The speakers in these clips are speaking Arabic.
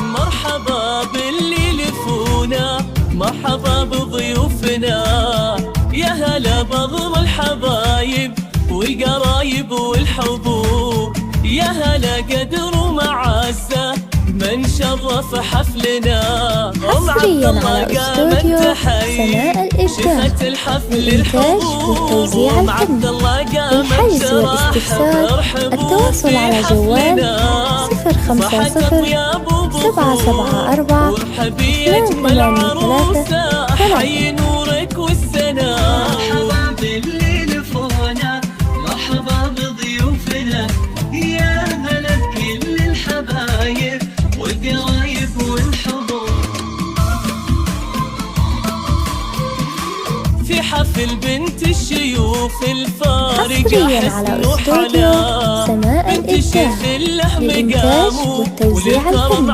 مرحبا باللي لفونا، مرحبا بضيوفنا، يا هلا بغض الحبايب والقرايب والحبوب، يا هلا قدر ومعزة من شرف حفلنا. حصريا على استوديو سماء الإبداع للإنتاج والتوزيع الفني. للحجز والاستفسار التواصل على جوال 050-774-283. حي نورك والسنا. مرحبا باللي لفونا، مرحبا بضيوفنا، يا هلا بكل الحبايب والقرايب والحضور. في حفل بنت الشيوخ الفارقة حصريا على استوديو سماء الإبداع للإنتاج والتوزيع الفني.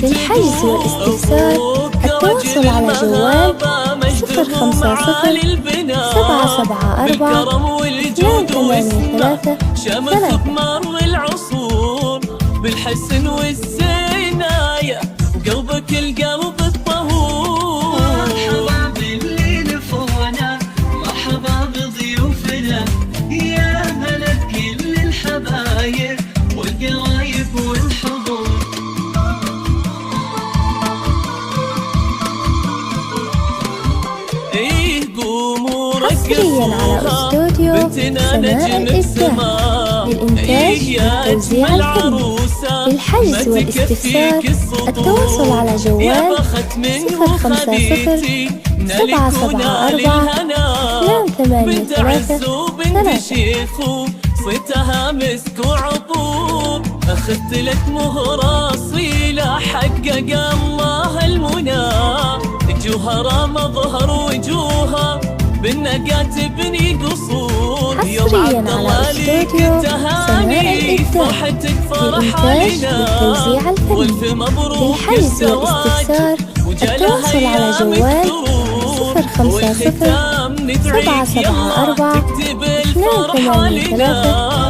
للحجز والاستفسار التواصل على جوال 050-774-283. شمس بمر العصور بالحسن والزيناية وقلبك القلب الطهور. مرحبا باللي لفونا، مرحبا بضيوفنا، يا هلا بكل الحبايب والقرايب والحضور. حصريا على استوديو سماء الإبداع للإنتاج والتوزيع الفني. للحجز والاستفسار التواصل على جوال 050-774-283. صيتها مسك وعطور، أخذت لك مهرة أصيلة حقق الله المنى، جوهرة مظهر وجوهها بالنقا تبني قصور. حصريا على استوديو سماء الإبداع للإنتاج والتوزيع الفني. للحجز والاستفسار التواصل على جوال 050-774-283.